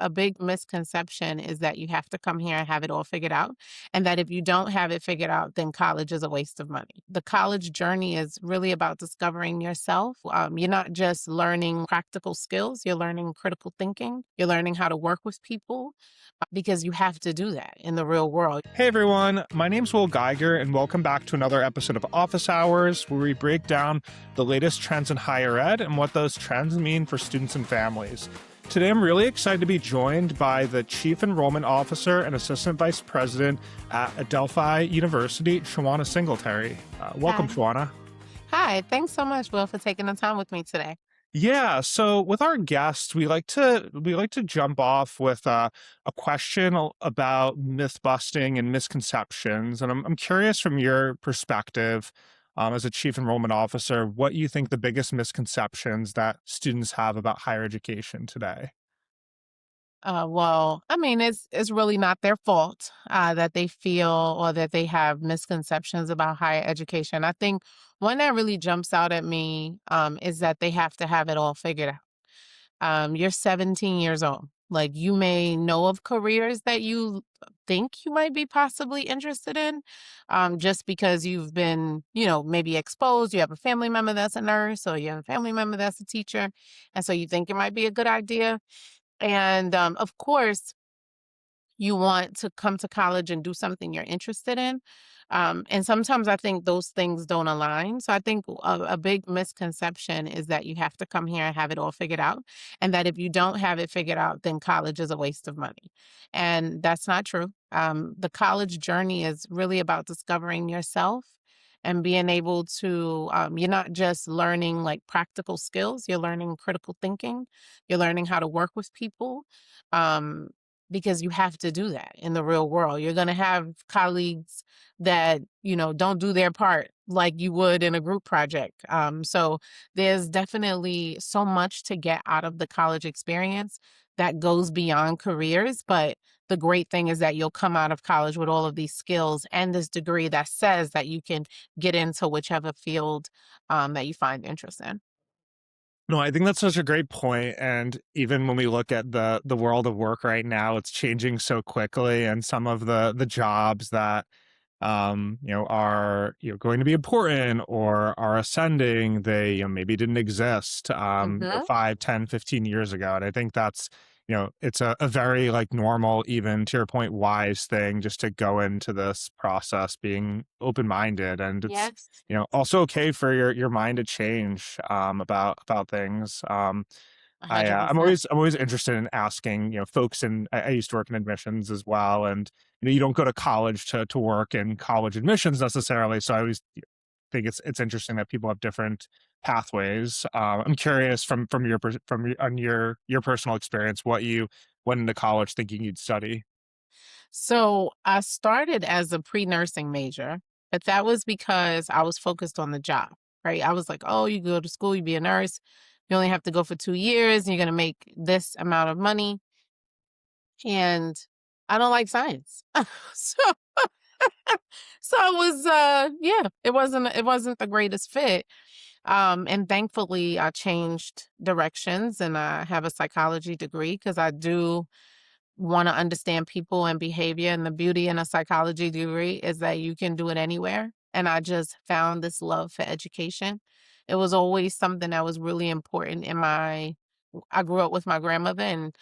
A big misconception is that you have to come here and have it all figured out, and that if you don't have it figured out, then college is a waste of money. The college journey is really about discovering yourself. You're not just learning practical skills, you're learning critical thinking, you're learning how to work with people because you have to do that in the real world. Hey everyone, my name's Will Geiger, and welcome back to another episode of Office Hours, where we break down the latest trends in higher ed and what those trends mean for students and families. Today, I'm really excited to be joined by the Chief Enrollment Officer and Assistant Vice President at Adelphi University, Shawana Singletary. Welcome, Hi. Shawana. Hi. Thanks so much, Will, for taking the time with me today. Yeah, so with our guests, we like to jump off with a question about myth busting and misconceptions, and I'm curious from your perspective, as a chief enrollment officer, what you think the biggest misconceptions that students have about higher education today. Well, I mean, it's really not their fault that they feel or that they have misconceptions about higher education. I think one that really jumps out at me is that they have to have it all figured out. You're 17 years old. Like you may know of careers that you think you might be possibly interested in, just because you've been, maybe exposed. You have a family member that's a nurse, or you have a family member that's a teacher, and so you think it might be a good idea. And of course, you want to come to college and do something you're interested in. And sometimes I think those things don't align. So I think a big misconception is that you have to come here and have it all figured out. And that if you don't have it figured out, then college is a waste of money. And that's not true. The college journey is really about discovering yourself and being able to, you're not just learning like practical skills, you're learning critical thinking, you're learning how to work with people. Um, because you have to do that in the real world. You're going to have colleagues that, don't do their part like you would in a group project. So there's definitely so much to get out of the college experience that goes beyond careers. But the great thing is that you'll come out of college with all of these skills and this degree that says that you can get into whichever field that you find interest in. No, I think that's such a great point, and even when we look at the world of work right now, it's changing so quickly, and some of the jobs that are going to be important or are ascending, they maybe didn't exist 5, 10, 15 years ago. And I think that's it's a very like normal, even to your point, wise thing just to go into this process being open-minded. And it's Yes, also okay for your mind to change about things. I'm 100%. always interested in asking, folks, and I used to work in admissions as well, and you don't go to college to work in college admissions necessarily. So I always think it's interesting that people have different pathways. I'm curious from on your personal experience, what you went into college thinking you'd study. So I started as a pre-nursing major, but that was because I was focused on the job, right? I was like, oh, you go to school, you be a nurse, you only have to go for 2 years, and you're gonna make this amount of money. And I don't like science. so so it was yeah, it wasn't the greatest fit. And thankfully I changed directions and I have a psychology degree because I do want to understand people and behavior. And the beauty in a psychology degree is that you can do it anywhere. And I just found this love for education. It was always something that was really important in I grew up with my grandmother, and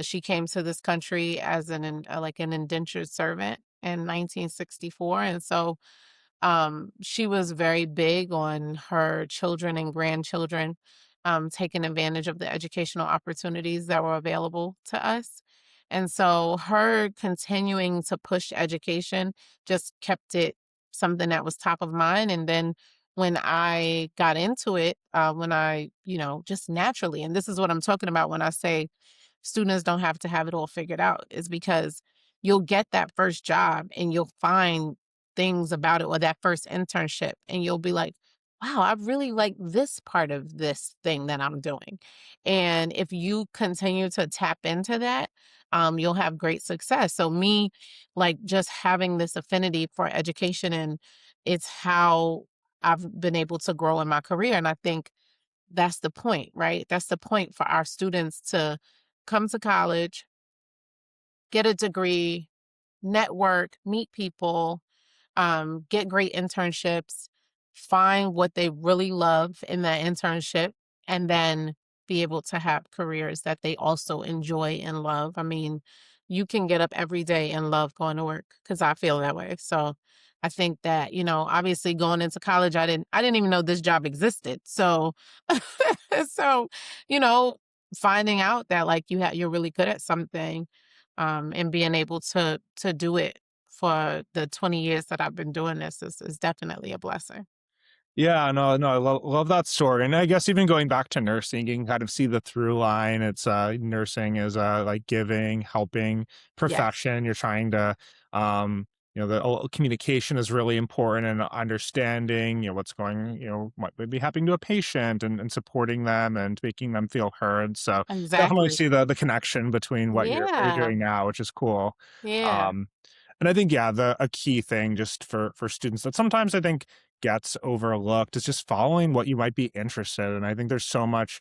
she came to this country as like an indentured servant in 1964. And so she was very big on her children and grandchildren taking advantage of the educational opportunities that were available to us. And so her continuing to push education just kept it something that was top of mind. And then when I got into it, when just naturally, and this is what I'm talking about when I say students don't have to have it all figured out, is because you'll get that first job and you'll find things about it, or that first internship, and you'll be like, wow, I really like this part of this thing that I'm doing. And if you continue to tap into that, you'll have great success. So me, like just having this affinity for education, and it's how I've been able to grow in my career. And I think that's the point, right? That's the point for our students to come to college, get a degree, network, meet people, get great internships, find what they really love in that internship, and then be able to have careers that they also enjoy and love. I mean, you can get up every day and love going to work because I feel that way. So I think that, obviously going into college, I didn't even know this job existed. So, so, you know, finding out that like you're really good at something, and being able to do it for the 20 years that I've been doing this is definitely a blessing. Yeah, no, no, I love that story, and I guess even going back to nursing, you can kind of see the through line. It's nursing is like giving, helping Yes, profession. You're trying to, the communication is really important, and understanding, what's going, what may be happening to a patient, and supporting them and making them feel heard. So definitely exactly. see the connection between what you're Yeah, doing now, which is cool. yeah, Um, and I think, yeah, the a key thing just for students that sometimes I think gets overlooked is just following what you might be interested in. I think there's so much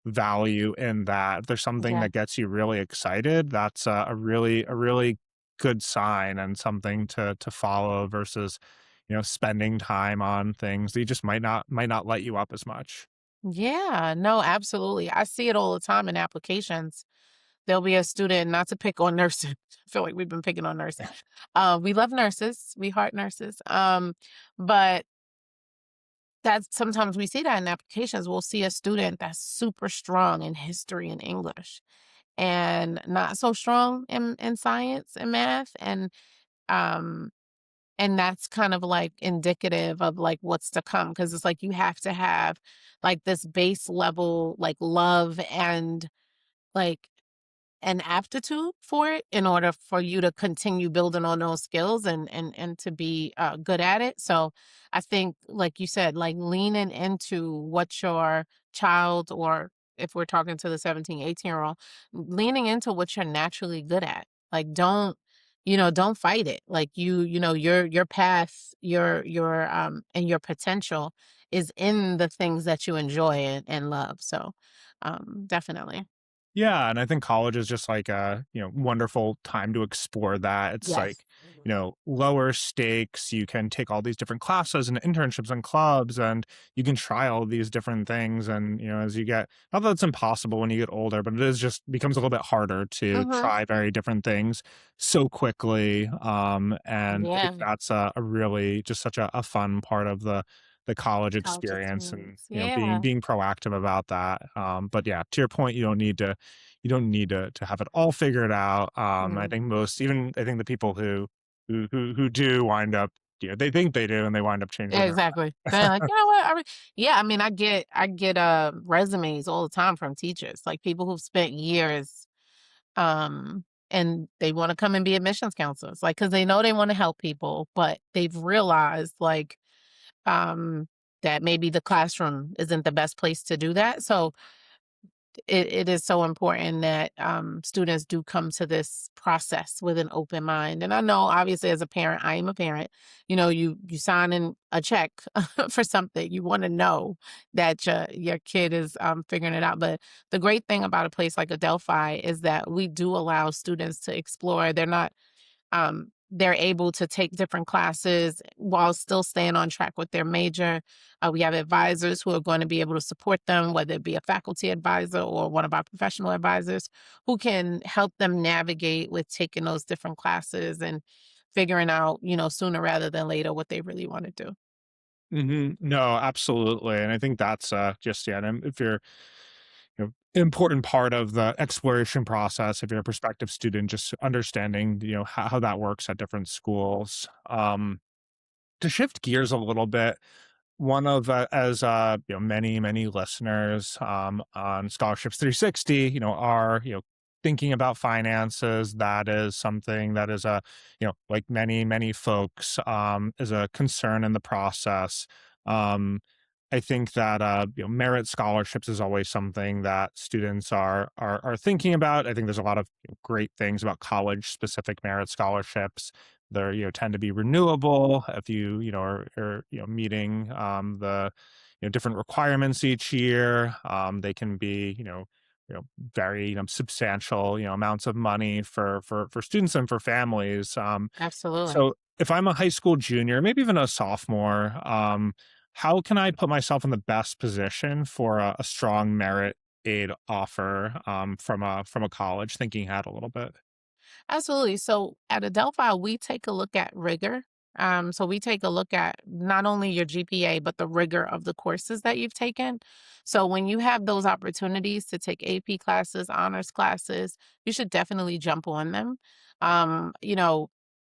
value in that. If there's something yeah. that gets you really excited, that's a really good sign and something to follow versus, spending time on things that you just might not light you up as much. Yeah, no, absolutely. I see it all the time in applications. There'll be a student, not to pick on nurses. I feel like we've been picking on nurses. We love nurses. We heart nurses. But that's sometimes we see that in applications. We'll see a student that's super strong in history and English and not so strong in science and math. Um and that's kind of like indicative of like what's to come because it's like you have to have like this base level like love and like an aptitude for it in order for you to continue building on those skills and to be good at it. So I think, like you said, like leaning into what your child, or if we're talking to the 17, 18 year old, leaning into what you're naturally good at. Like don't fight it. Like your path, your and your potential is in the things that you enjoy and love. So definitely. Yeah, and I think college is just like a, wonderful time to explore that. It's Yes. like, lower stakes. You can take all these different classes and internships and clubs, and you can try all these different things. And, as you get, not that it's impossible when you get older, but it is just becomes a little bit harder to Mhm. try very different things so quickly. And I think Yeah, that's a really just such a fun part of the college college experience, and experience. being Yeah. proactive about that. But yeah, to your point, you don't need to have it all figured out. I Mm. think I think the people who do wind up, they think they do, and they wind up changing their. Exactly. They're like, "You know what? Yeah, I mean, I get resumes all the time from teachers, like people who've spent years, and they wanna come and be admissions counselors, like because they know they wanna help people, but they've realized, like, um, that maybe the classroom isn't the best place to do that, so it is so important that students do come to this process with an open mind. And I know, obviously, as a parent, I am a parent. You sign in a check for something. You want to know that your kid is figuring it out. But the great thing about a place like Adelphi is that we do allow students to explore. They're able to take different classes while still staying on track with their major. We have advisors who are going to be able to support them, whether it be a faculty advisor or one of our professional advisors who can help them navigate with taking those different classes and figuring out, sooner rather than later what they really want to do. No, absolutely, and I think that's just, yeah. And if you're, important part of the exploration process, if you're a prospective student, just understanding, how that works at different schools. To shift gears a little bit, one of as many listeners on scholarships 360, are, thinking about finances. That is something that is a, like many folks, is a concern in the process. I think that merit scholarships is always something that students are thinking about. I think there's a lot of great things about college specific merit scholarships. They're, tend to be renewable if are meeting the different requirements each year. They can be, very substantial amounts of money for students and for families. Absolutely. So if I'm a high school junior, maybe even a sophomore, how can I put myself in the best position for a strong merit aid offer from a college? Thinking ahead a little bit. Absolutely. So at Adelphi, we take a look at rigor. So we take a look at not only your GPA, but the rigor of the courses that you've taken. So when you have those opportunities to take AP classes, honors classes, you should definitely jump on them. Um, you know,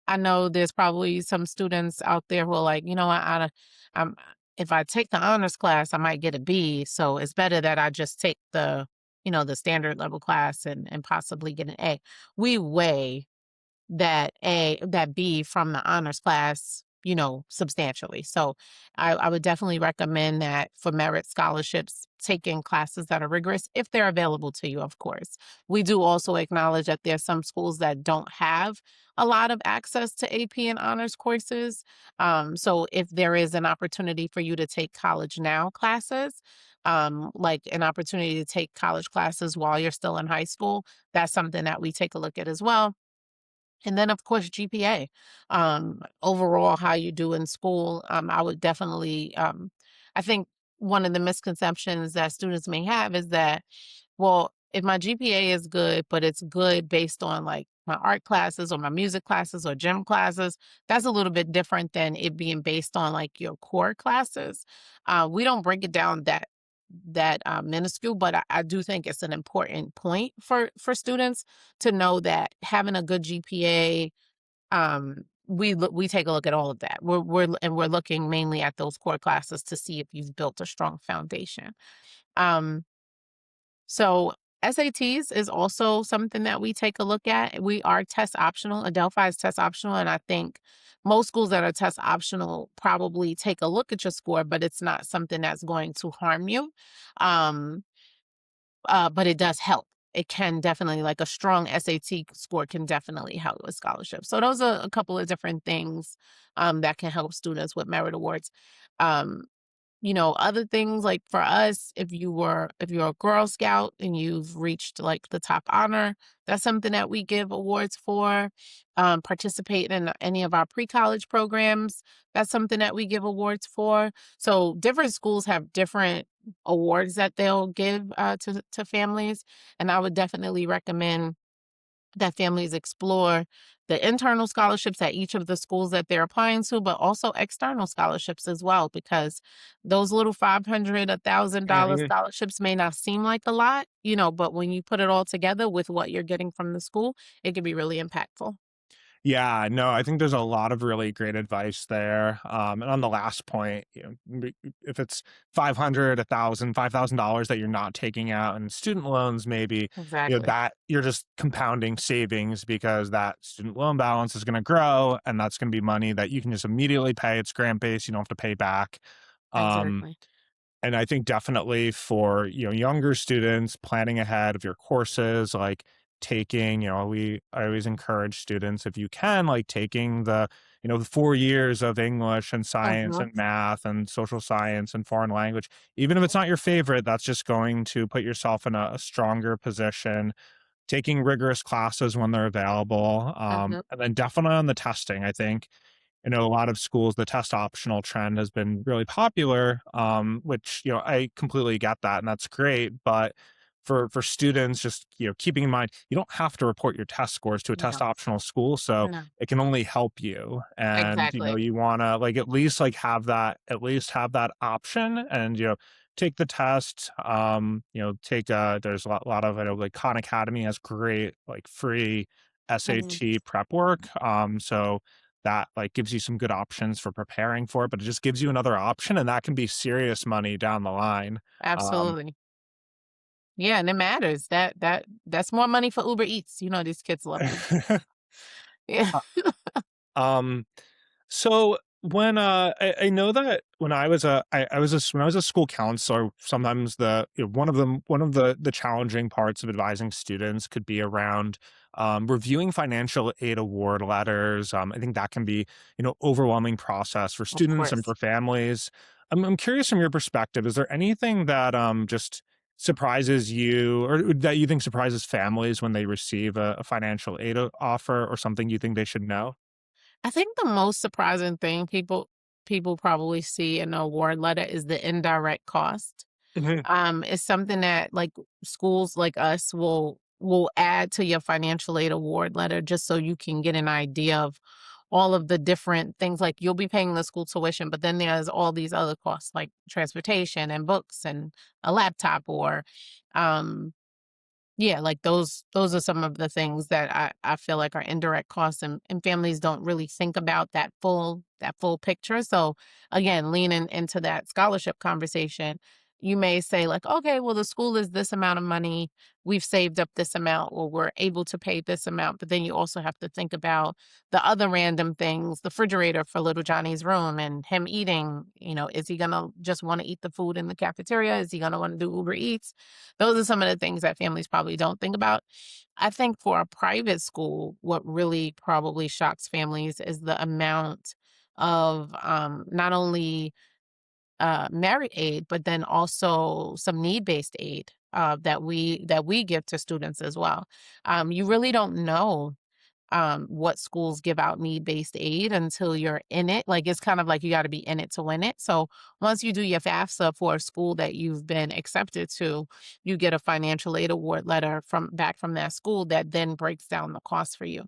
I know there's probably some students out there who are like, um, if I take the honors class, I might get a B. So it's better that I just take the standard level class and possibly get an A. We weigh that B from the honors class, substantially. So I would definitely recommend that for merit scholarships, taking classes that are rigorous if they're available to you, of course. We do also acknowledge that there's some schools that don't have a lot of access to AP and honors courses. So if there is an opportunity for you to take college now classes, like an opportunity to take college classes while you're still in high school, that's something that we take a look at as well. And then, of course, GPA. Overall, how you do in school. I would definitely, I think one of the misconceptions that students may have is that, well, if my GPA is good, but it's good based on like my art classes or my music classes or gym classes, that's a little bit different than it being based on like your core classes. We don't break it down that minuscule, but I do think it's an important point for students to know that having a good GPA, we take a look at all of that. We're looking mainly at those core classes to see if you've built a strong foundation. Um, so SATs is also something that we take a look at. We are test optional. Adelphi is test optional, and I think most schools that are test optional probably take a look at your score, but it's not something that's going to harm you. Um, but it does help. It can definitely, like a strong SAT score can definitely help with scholarships. So those are a couple of different things that can help students with merit awards. Um, other things like for us, if you're a Girl Scout and you've reached like the top honor, that's something that we give awards for. Participate in any of our pre-college programs, that's something that we give awards for. So different schools have different awards that they'll give to families, and I would definitely recommend that families explore the internal scholarships at each of the schools that they're applying to, but also external scholarships as well, because those little 500, $1,000 Mhm. scholarships may not seem like a lot, but when you put it all together with what you're getting from the school, it can be really impactful. Yeah, no, I think there's a lot of really great advice there. And on the last point, if it's 500, 1,000, $5,000 that you're not taking out in student loans, maybe, Exactly. that you're just compounding savings because that student loan balance is going to grow and that's going to be money that you can just immediately pay. It's grant based. You don't have to pay back. Um, Exactly. and I think definitely for, younger students planning ahead of your courses, like taking, I always encourage students if you can, like taking the 4 years of English and science Mhm. and math and social science and foreign language. Even if it's not your favorite, that's just going to put yourself in a stronger position. Taking rigorous classes when they're available. Mhm. And then definitely on the testing, I think I know a lot of schools, the test optional trend has been really popular, which, I completely get that and that's great. But for students, just, keeping in mind, you don't have to report your test scores to a test No. optional school. So No. it can only help you. And, Exactly. you want to like at least like at least have that option and, take the test. Take there's a lot of, I know, like Khan Academy has great like free Mhm. SAT prep work. So that like gives you some good options for preparing for it, but it just gives you another option and that can be serious money down the line. Um, Absolutely. Yeah, and it matters. That's more money for Uber Eats. These kids love Uber Eats. Yeah. uh, um, So when I know that when I was when I was a school counselor, sometimes one of the challenging parts of advising students could be around reviewing financial aid award letters. I think that can be overwhelming process for Of students and course. for families. I'm curious from your perspective, is there anything that just surprises you or that you think surprises families when they receive a financial aid offer or something you think they should know? I think the most surprising thing people probably see in the award letter is the indirect cost. Mhm. It's something that like schools like us will add to your financial aid award letter just so you can get an idea of all of the different things. Like you'll be paying the school tuition, but then there's all these other costs like transportation and books and a laptop or um yeah, like those are some of the things that I feel like are indirect costs and families don't really think about that full picture. So again, leaning into that scholarship conversation, you may say like, okay, well the school is this amount of money, we've saved up this amount, or we're able to pay this amount. But then you also have to think about the other random things, the refrigerator for little Johnny's room and him eating, is he gonna just want to eat the food in the cafeteria? Is he gonna want to do Uber Eats? Those are some of the things that families probably don't think about. I think for a private school, what really probably shocks families is the amount of not only merit aid, but then also some need-based aid that we give to students as well. You really don't know what schools give out need-based aid until you're in it. Like, it's kind of like you gotta be in it to win it. So, once you do your FAFSA for a school that you've been accepted to, you get a financial aid award letter from that school that then breaks down the cost for you.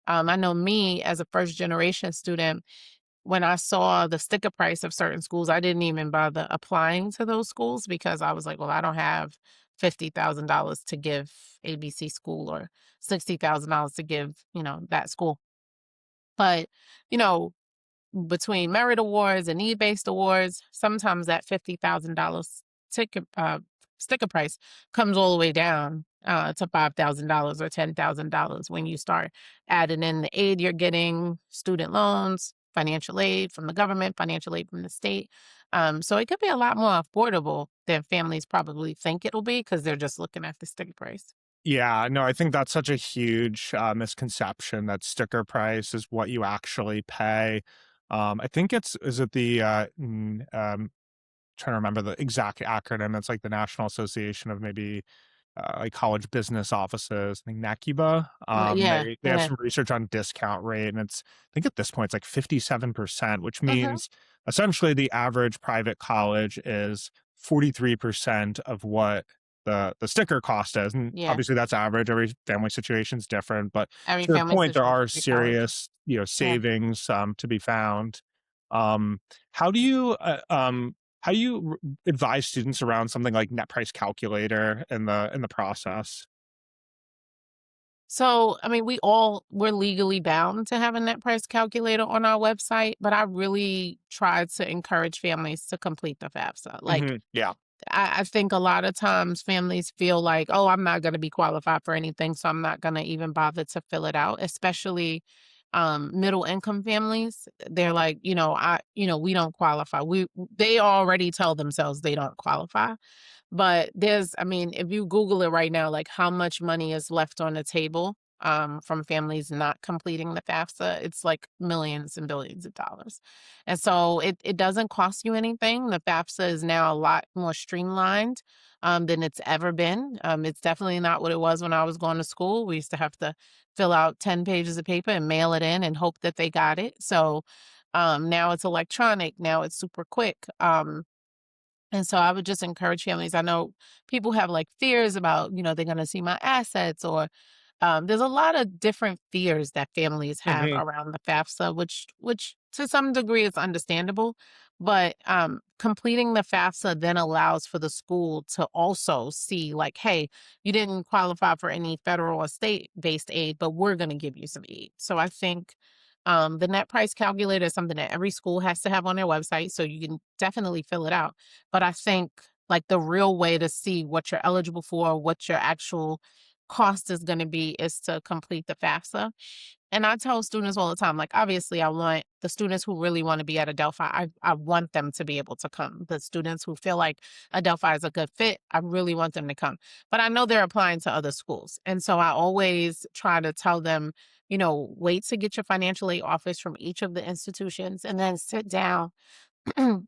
I know me as a first generation student, when I saw the sticker price of certain schools, I didn't even bother applying to those schools because I was like, "Well, I don't have $50,000 to give ABC school or $60,000 to give, that school." But, you know, between merit awards and need-based awards, sometimes that $50,000 ticket sticker price comes all the way down to $5,000 or $10,000 when you start adding in the aid you're getting, student loans, financial aid from the government, financial aid from the state. So it could be a lot more affordable than families probably think it'll be because they're just looking at the sticker price. Yeah, no, I think that's such a huge, misconception that sticker price is what you actually pay. I think is it the, trying to remember the exact acronym. It's like the National Association of maybe like college business offices, I think NACUBA. Yeah, They have yeah. some research on discount rate, and I think at this point it's like 57%, which Hmm. means essentially the average private college is 43% of what the sticker cost is. And Yeah. obviously that's average. Every family situation is different, but Every to your family point, there situation, are every college. serious, Yeah. savings to be found. Um, how do you how do you advise students around something like net price calculator in the process? So, I mean, we're legally bound to have a net price calculator on our website, but I really try to encourage families to complete the FAFSA. Like, Mhm, yeah. I think a lot of times families feel like, oh, I'm not going to be qualified for anything, so I'm not going to even bother to fill it out, especially middle income families. They're like, we don't qualify. They already tell themselves they don't qualify. But I mean, if you Google it right now, like how much money is left on the table from families not completing the FAFSA, it's like millions and billions of dollars. And so it doesn't cost you anything. The FAFSA is now a lot more streamlined than it's ever been. It's definitely not what it was when I was going to school. We used to have to fill out 10 pages of paper and mail it in and hope that they got it. So now it's electronic, now it's super quick. And so I would just encourage families. I know people have like fears about, they're going to see my assets or there's a lot of different fears that families have Mhm, around the FAFSA, which to some degree is understandable. But completing the FAFSA then allows for the school to also see, like, hey, you didn't qualify for any federal or state-based aid, but we're going to give you some aid. So I think the net price calculator is something that every school has to have on their website, so you can definitely fill it out. But I think like the real way to see what you're eligible for, what your actual cost is going to be is to complete the FAFSA. And I tell students all the time, like, obviously, I want the students who really want to be at Adelphi, I want them to be able to come. The students who feel like Adelphi is a good fit, I really want them to come. But I know they're applying to other schools. And so I always try to tell them, wait to get your financial aid office from each of the institutions and then sit down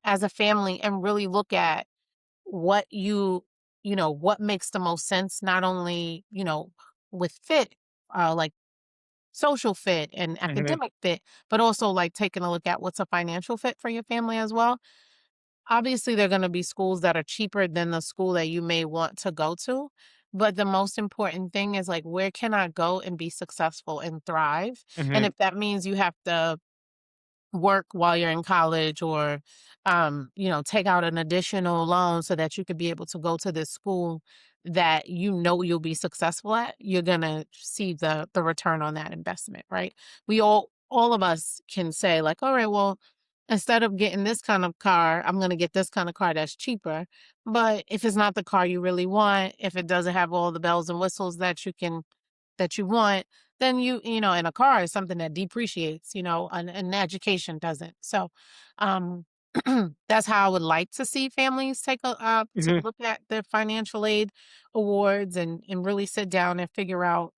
as a family and really look at what what makes the most sense, not only, with fit, like social fit and Mhm. academic fit, but also like taking a look at what's a financial fit for your family as well. Obviously, there are going to be schools that are cheaper than the school that you may want to go to. But the most important thing is like, where can I go and be successful and thrive? And Mhm. if that means you have to work while you're in college or take out an additional loan so that you could be able to go to this school that you'll be successful at, you're going to see the return on that investment, right? We all of us can say like, all right, well, instead of getting this kind of car, I'm going to get this kind of car that's cheaper. But if it's not the car you really want, if it doesn't have all the bells and whistles that you want, then and a car is something that depreciates, and education doesn't. So, um, that's how I would like to see families to Mhm. look at their financial aid awards and really sit down and figure out,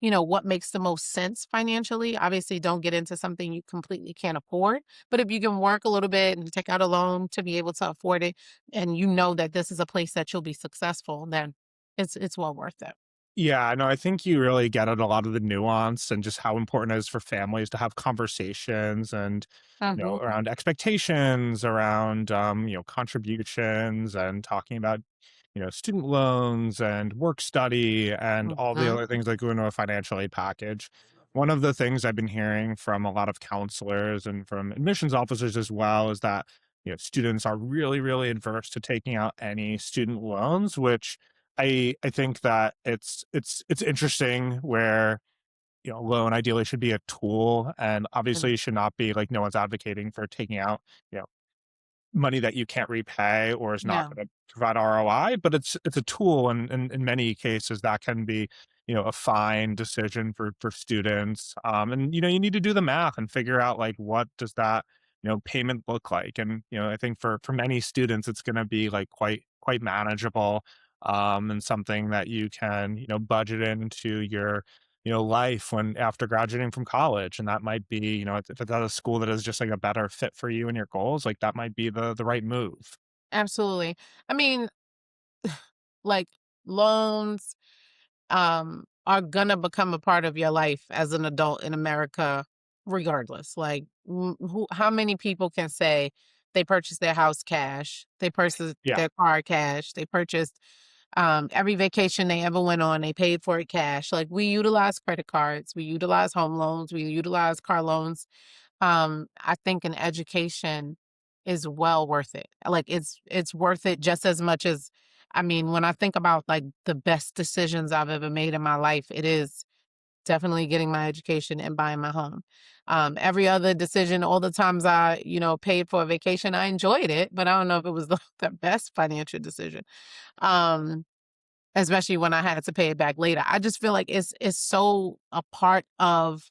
what makes the most sense financially. Obviously, don't get into something you completely can't afford, but if you can work a little bit and take out a loan to be able to afford it, and you know that this is a place that you'll be successful, then it's well worth it. Yeah, no, I think you really get at a lot of the nuance and just how important it is for families to have conversations and, Mhm. around expectations, around, contributions and talking about, student loans and work study and all the Mhm. other things that go into a financial aid package. One of the things I've been hearing from a lot of counselors and from admissions officers as well is that, students are really, really adverse to taking out any student loans, which I think that it's interesting where, loan ideally should be a tool, and Mm. obviously should not be like no one's advocating for taking out, you know, money that you can't repay or is not No. gonna provide ROI, but it's a tool, and in many cases, that can be, a fine decision for students, and, you need to do the math and figure out, like, what does that, payment look like, and, I think for many students, it's gonna be, like, quite manageable, and something that you can, budget into your, life when after graduating from college, and that might be, if it's at a school that is just, like, a better fit for you and your goals, like, that might be the right move. Absolutely. I mean, like, loans, are gonna become a part of your life as an adult in America regardless. Like, how many people can say they purchased their house cash, they purchased Yeah. their car cash, they purchased, every vacation they ever went on, they paid for it cash. Like, we utilize credit cards, we utilize home loans, we utilize car loans. I think an education is well worth it. Like, it's worth it just as much as, I mean, when I think about like the best decisions I've ever made in my life, it is definitely getting my education and buying my home. Every other decision, all the times I, paid for a vacation, I enjoyed it, but I don't know if it was the best financial decision. Um, Especially when I had to pay it back later. I just feel like it's so a part of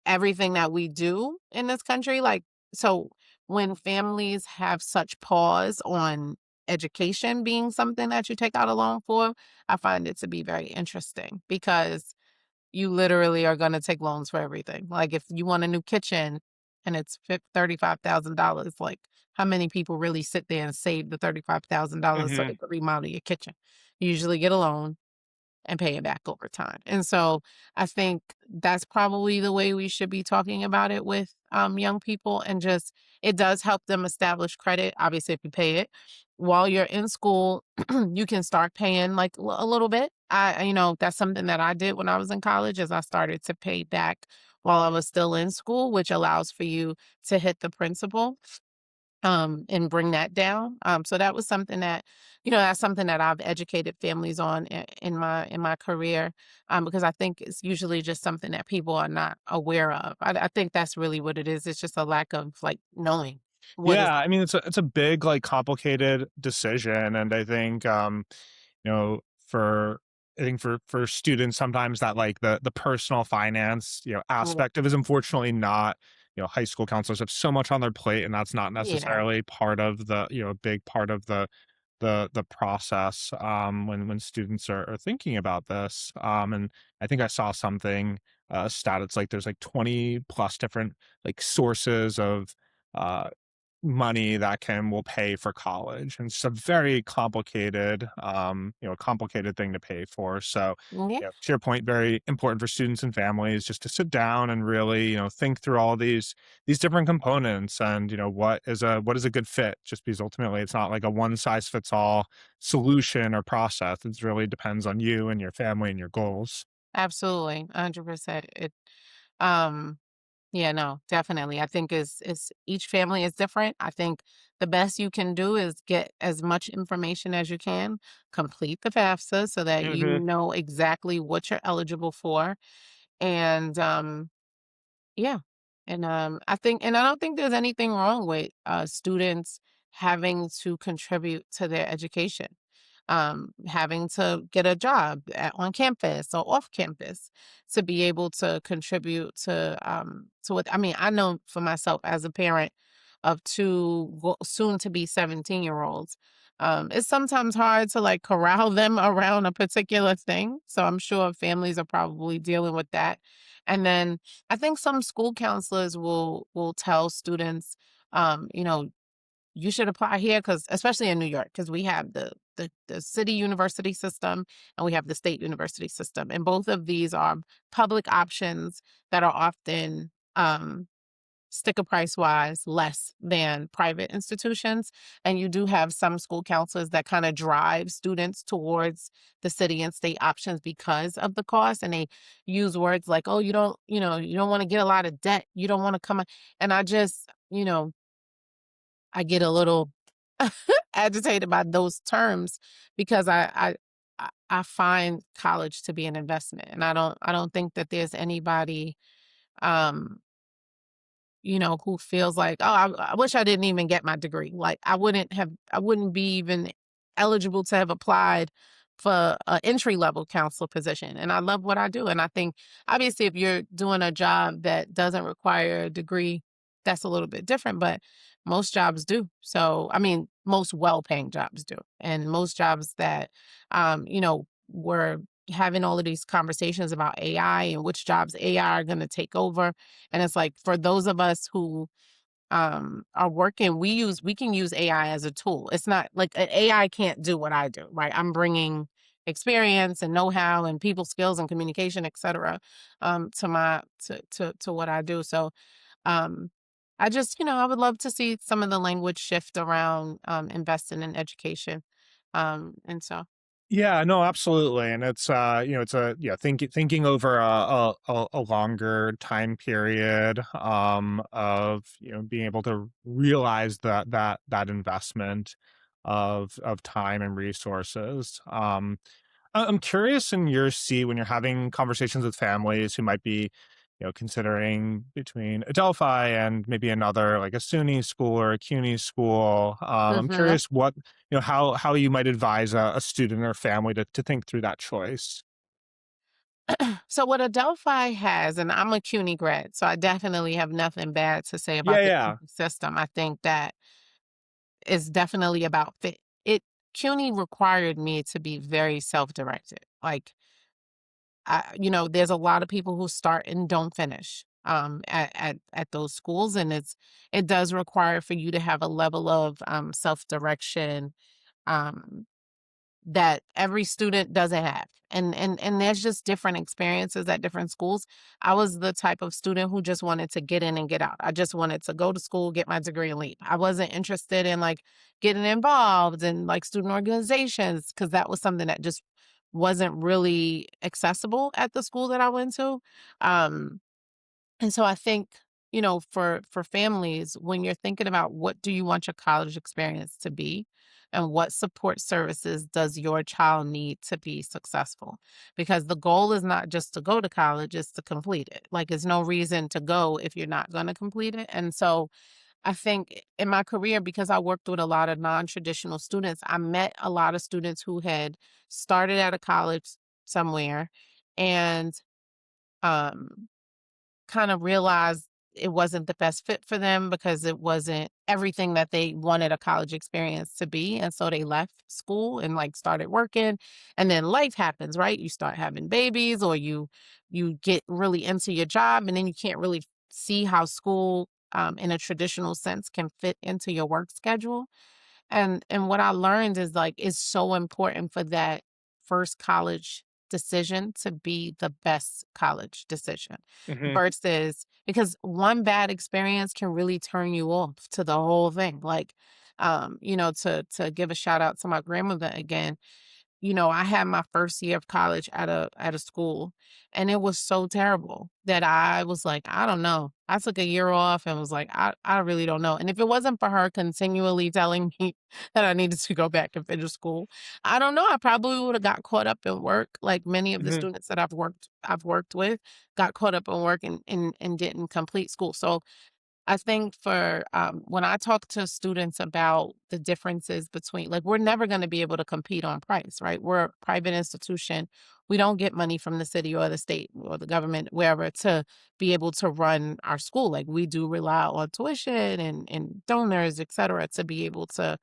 everything that we do in this country. Like, so when families have such pause on education being something that you take out a loan for, I find it to be very interesting because you literally are going to take loans for everything. Like, if you want a new kitchen and it's $35,000, like, how many people really sit there and save the $35,000 so they Mhm. could remodel your kitchen? You usually get a loan and pay it back over time. And so I think that's probably the way we should be talking about it with young people, and just it does help them establish credit. Obviously, if you pay it while you're in school, you can start paying like a little bit. That's something that I did when I was in college, as I started to pay back while I was still in school, which allows for you to hit the principal and bring that down. So that was something that, that's something that I've educated families on in my career, because I think it's usually just something that people are not aware of. I think that's really what it is. It's just a lack of like knowing what is. Yeah, I mean, it's a big, like, complicated decision, and I think, you know, for for students, sometimes that, like, the personal finance, Yeah, aspect of is unfortunately not, high school counselors have so much on their plate, and that's not yeah, necessarily part of the, a big part of the process, when students are thinking about this, and I think I saw something, stat, it's like there's, like, 20 plus different, like, sources of, uh money that can will pay for college. And it's a very complicated, complicated thing to pay for. So, Yeah, to your point, very important for students and families just to sit down and really, think through all these different components and, what is a good fit, just because ultimately it's not like a one size fits all solution or process. It really depends on you and your family and your goals. absolutely, 100%. Um, yeah, no, definitely. I think is each family is different. I think the best you can do is get as much information as you can, complete the FAFSA so that you Hmm. know exactly what you're eligible for. And yeah. I think and I don't think there's anything wrong with students having to contribute to their education. Having to get a job on campus or off campus to be able to contribute to what I mean, I know for myself as a parent of two soon to be 17-year-olds, it's sometimes hard to like corral them around a particular thing. So I'm sure families are probably dealing with that. And then I think some school counselors will tell students, you know, you should apply here because especially in New York, because we have the city university system and we have the state university system. And both of these are public options that are often sticker price wise less than private institutions. And you do have some school counselors that kind of drive students towards the city and state options because of the cost. And they use words like, oh, you don't want to get a lot of debt. You don't want to come. And I just, I get a little agitated by those terms because I find college to be an investment, and I don't think that there's anybody um who feels like, oh, I wish I didn't even get my degree. Like I wouldn't be even eligible to have applied for an entry level counselor position. And I love what I do. And I think obviously if you're doing a job that doesn't require a degree, that's a little bit different, but most jobs do. So, I mean, most well paying jobs do. And most jobs that, we're having all of these conversations about AI and which jobs AI are going to take over, and it's like for those of us who are working, we can use AI as a tool. It's not like an AI can't do what I do, right? I'm bringing experience and know-how and people skills and communication, et cetera, to my to what I do. So um I just, I would love to see some of the language shift around investing in education. And so Yeah, no, absolutely, and it's a thinking over a longer time period, of being able to realize that investment of time and resources. I'm curious in your seat when you're having conversations with families who might be, considering between Adelphi and maybe another like a SUNY school or a CUNY school. I'm Mhm. curious what how you might advise a student or family to think through that choice. So what Adelphi has, and I'm a CUNY grad, so I definitely have nothing bad to say Yeah, about the yeah. CUNY system. I think that is definitely about fit. CUNY required me to be very self-directed. Like there's a lot of people who start and don't finish at those schools, and it does require for you to have a level of self-direction um that every student doesn't have. And there's just different experiences at different schools. I was the type of student who just wanted to get in and get out. I just wanted to go to school, get my degree and leave. I wasn't interested in like getting involved in like student organizations because that was something that just wasn't really accessible at the school that I went to. Um and so I think, for families, when you're thinking about what do you want your college experience to be and what support services does your child need to be successful? Because the goal is not just to go to college, it's to complete it. Like there's no reason to go if you're not going to complete it. And so I think in my career, because I worked with a lot of non-traditional students, I met a lot of students who had started at a college somewhere and um kind of realized it wasn't the best fit for them because it wasn't everything that they wanted a college experience to be. And so they left school and like started working. And then life happens, right? You start having babies or you get really into your job and then you can't really see how school in a traditional sense can fit into your work schedule. And what I learned is like it's so important for that first college decision to be the best college decision Hmm. versus because one bad experience can really turn you off to the whole thing. Like to give a shout out to my grandmother again, I had my first year of college at a school, and it was so terrible that I was like, I don't know. I took a year off and was like, I really don't know. And if it wasn't for her continually telling me that I needed to go back and finish school, I don't know. I probably would have got caught up in work, like many of the Hmm. students that I've worked with, got caught up in work and didn't complete school. So I think for when I talk to students about the differences between, like, we're never going to be able to compete on price, right? We're a private institution. We don't get money from the city or the state or the government, wherever, to be able to run our school. Like, we do rely on tuition and donors, et cetera, to be able to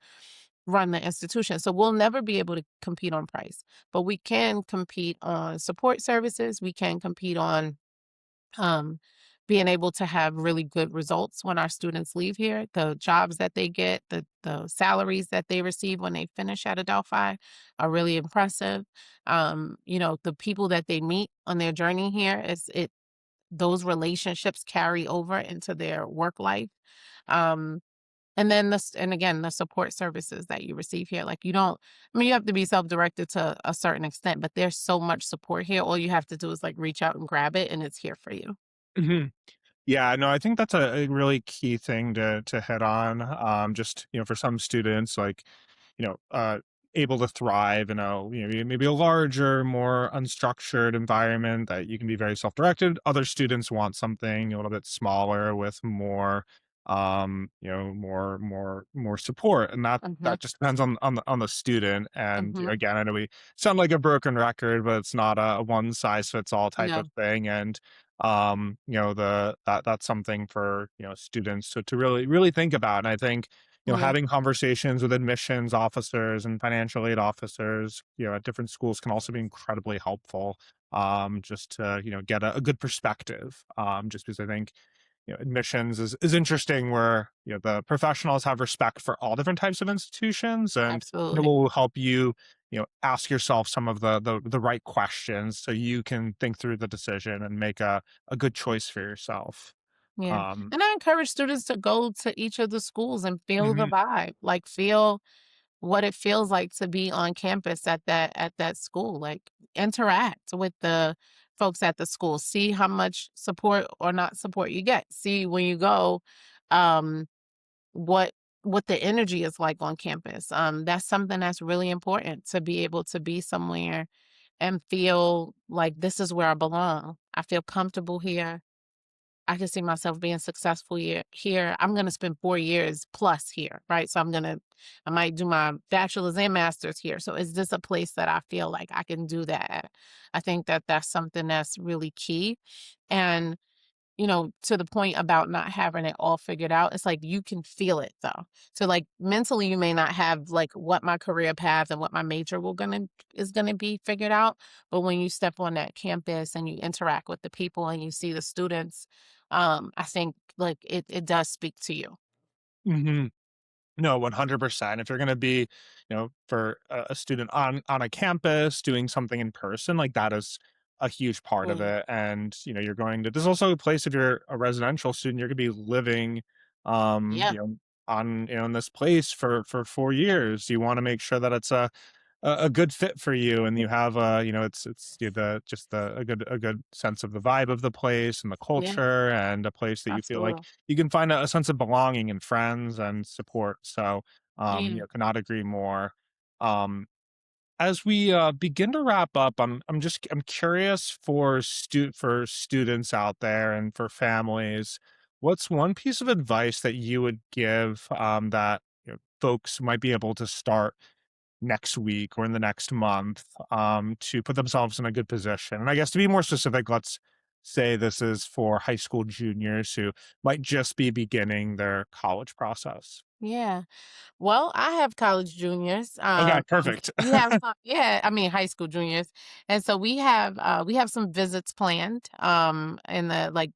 run the institution. So we'll never be able to compete on price, but we can compete on support services. We can compete on um, being able to have really good results when our students leave here, the jobs that they get, the salaries that they receive when they finish at Adelphi are really impressive. The people that they meet on their journey here is it those relationships carry over into their work life. Um, and then and again, the support services that you receive here, like you have to be self-directed to a certain extent, but there's so much support here. All you have to do is like reach out and grab it and it's here for you. Hmm. Yeah, no, I think that's a really key thing to hit on. Just for some students, like you know, uh, able to thrive in maybe a larger, more unstructured environment that you can be very self-directed. Other students want something a little bit smaller with more, more support, and that Mhm, that just depends on the student. And mhm. again, I know we sound like a broken record, but it's not a one size fits all type of No. thing. And that's something for students to really think about. And I think Yeah, having conversations with admissions officers and financial aid officers, at different schools can also be incredibly helpful. Just to, get a good perspective. Just because I think, admissions is interesting where, the professionals have respect for all different types of institutions, and it absolutely. will help you, ask yourself some of the right questions so you can think through the decision and make a good choice for yourself. Yeah, Um, and I encourage students to go to each of the schools and feel the mhm, vibe, like, feel what it feels like to be on campus at that school, like, interact with the folks at the school, see how much support or not support you get, see when you go, um, what what the energy is like on campus. That's something that's really important to be able to be somewhere and feel like this is where I belong. I feel comfortable here. I can see myself being successful here. I'm gonna spend 4 years plus here, right? So I might do my bachelor's and master's here. So is this a place that I feel like I can do that at? I think that that's something that's really key. And to the point about not having it all figured out, it's like you can feel it though. So like mentally you may not have like what my career path and what my major is gonna be figured out. But when you step on that campus and you interact with the people and you see the students, I think like it does speak to you. mhm. No, 100%. If you're gonna be, for a student on a campus doing something in person, like, that is a huge part of Mm, it. And, you're going to there's also a place if you're a residential student, you're gonna be living, um, yeah, you know, in this place for 4 years. You wanna make sure that it's a good fit for you, and you have it's the just the a good sense of the vibe of the place and the yeah, culture, and a place that you feel like absolutely. you can find a sense of belonging and friends and support. So Yeah. cannot agree more. um as we begin to wrap up, I'm curious for students out there and for families, what's one piece of advice that you would give, that folks might be able to start next week or in the next month, to put themselves in a good position? And I guess to be more specific, let's say this is for high school juniors who might just be beginning their college process. Yeah. Well, I have college juniors. Okay, And perfect. we have some, yeah, I mean high school juniors. And so we have some visits planned. And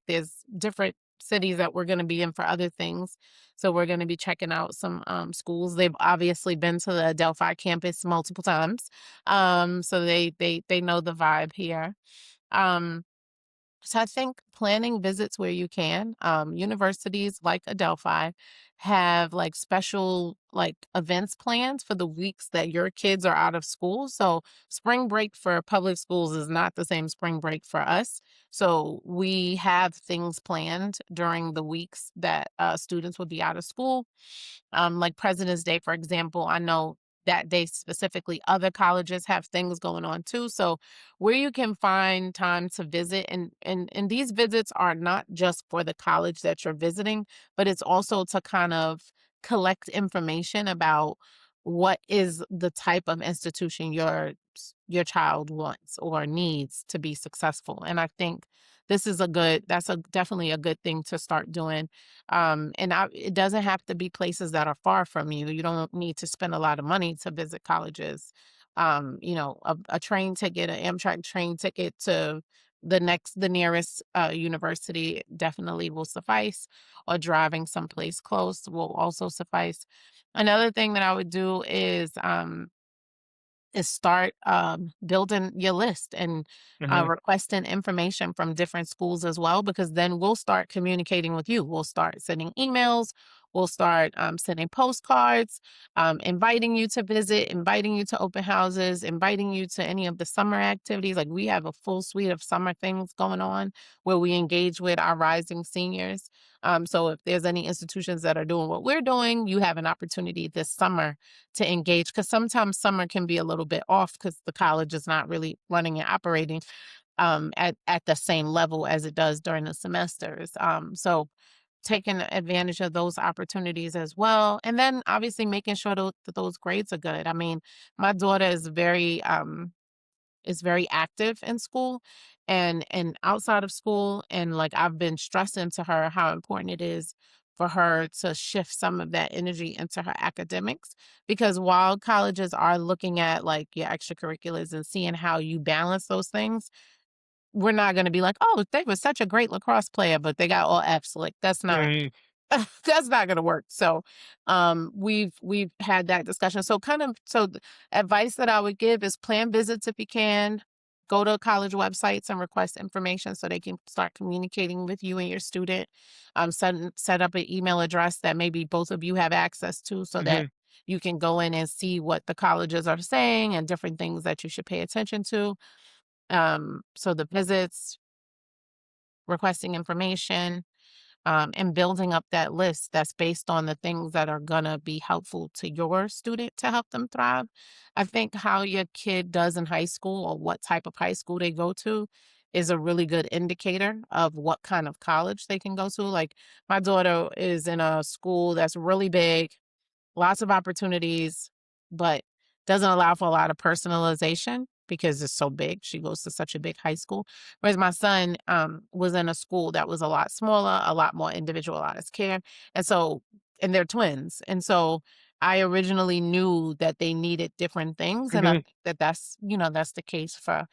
there's different cities that we're going to be in for other things. So we're going to be checking out some schools. They've obviously been to the Adelphi campus multiple times, so they know the vibe here. Um, so I think planning visits where you can. Universities like Adelphi have like special like events planned for the weeks that your kids are out of school. So spring break for public schools is not the same spring break for us. So we have things planned during the weeks that students will be out of school. Like President's Day, for example, I know that day specifically, other colleges have things going on too. So where you can find time to visit, and these visits are not just for the college that you're visiting, but it's also to kind of collect information about what is the type of institution your child wants or needs to be successful. And I think this is that's a definitely a good thing to start doing. It doesn't have to be places that are far from you. You don't need to spend a lot of money to visit colleges. A train ticket, an Amtrak train ticket to the nearest university definitely will suffice, or driving someplace close will also suffice. Another thing that I would do is start building your list and Hmm. requesting information from different schools as well, because then we'll start communicating with you. We'll start sending emails. We'll start sending postcards, inviting you to visit, inviting you to open houses, inviting you to any of the summer activities. Like we have a full suite of summer things going on where we engage with our rising seniors. So if there's any institutions that are doing what we're doing, you have an opportunity this summer to engage, because sometimes summer can be a little bit off because the college is not really running and operating at the same level as it does during the semesters. So taking advantage of those opportunities as well, and then obviously making sure that those grades are good. I mean, my daughter is very active in school and outside of school, and like I've been stressing to her how important it is for her to shift some of that energy into her academics, because while colleges are looking at like your extracurriculars and seeing how you balance those things, we're not going to be like, oh, they were such a great lacrosse player but they got all F's. Like that's not that's not gonna work. So, we've had that discussion. So the advice that I would give is plan visits if you can. Go to college websites and request information so they can start communicating with you and your student. Set up an email address that maybe both of you have access to so that Hmm. you can go in and see what the colleges are saying and different things that you should pay attention to. So the visits, requesting information, and building up that list that's based on the things that are going to be helpful to your student to help them thrive. I think how your kid does in high school or what type of high school they go to is a really good indicator of what kind of college they can go to. Like my daughter is in a school that's really big, lots of opportunities, but doesn't allow for a lot of personalization because it's so big. She goes to such a big high school. Whereas my son was in a school that was a lot smaller, a lot more individualized care. And so, and they're twins. And so I originally knew that they needed different things. And I Hmm. think that that's the case for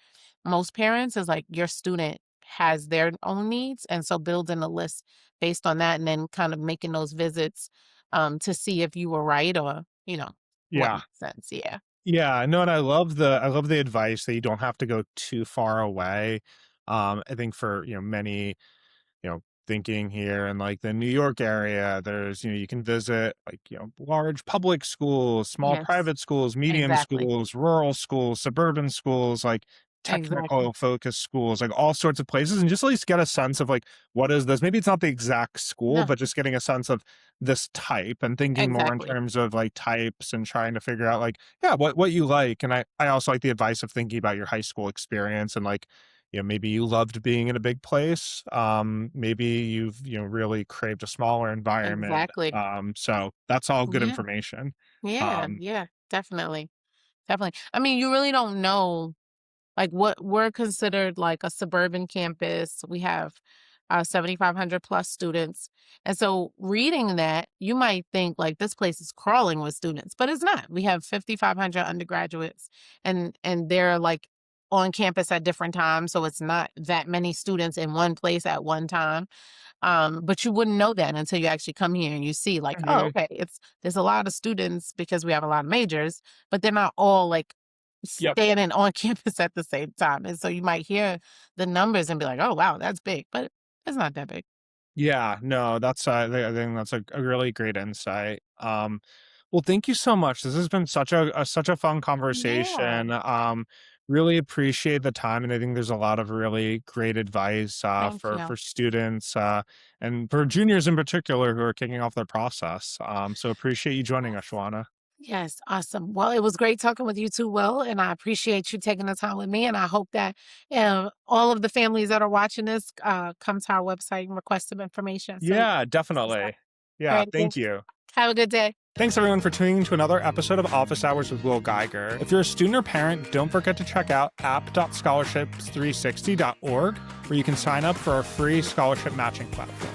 most parents, is like your student has their own needs. And so building a list based on that and then kind of making those visits to see if you were right or, what Yeah. makes sense. Yeah. Yeah, no, and I love the advice that you don't have to go too far away. I think for many, thinking here in like the New York area, there's you can visit like large public schools, small Yes. private schools, medium Exactly. schools, rural schools, suburban schools, like Exactly. technical focused schools, like all sorts of places, and just at least get a sense of like what is this. Maybe it's not the exact school, No, but just getting a sense of this type and thinking more in exactly. terms of like types and trying to figure out like yeah what you like. And I also like the advice of thinking about your high school experience and like maybe you loved being in a big place. Maybe you've really craved a smaller environment. Exactly. So that's all good Yeah. information. Yeah. um Yeah. Definitely. Definitely. I mean, you really don't know. Like what we're considered like a suburban campus. We have 7,500 plus students. And so reading that, you might think like this place is crawling with students, but it's not. We have 5,500 undergraduates and they're like on campus at different times, so it's not that many students in one place at one time. But you wouldn't know that until you actually come here and you see like, oh, Mhm. okay, there's a lot of students because we have a lot of majors, but they're not all like Yep. standing on campus at the same time. And so you might hear the numbers and be like, oh wow, that's big, but it's not that big. Yeah, no, that's I think that's a really great insight. Well, thank you so much. This has been such a fun Yeah. conversation. Really appreciate the time, and I think there's a lot of really great advice Thank for you. students and for juniors in particular who are kicking off their process. So appreciate you joining us, Shawana. Yes, awesome. Well, it was great talking with you too, Will, and I appreciate you taking the time with me. And I hope that all of the families that are watching this come to our website and request some information. So, Yeah, all definitely. Yeah, right, well, thank you. have a good day. Thanks everyone for tuning in to another episode of Office Hours with Will Geiger. If you're a student or parent, don't forget to check out app.scholarships360.org, where you can sign up for our free scholarship matching platform.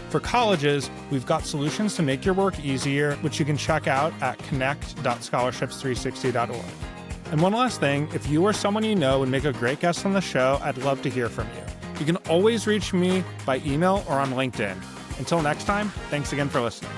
For colleges, we've got solutions to make your work easier, which you can check out at connect.scholarships360.org. And one last thing, if you or someone you know would make a great guest on the show, I'd love to hear from you. You can always reach me by email or on LinkedIn. Until next time, thanks again for listening.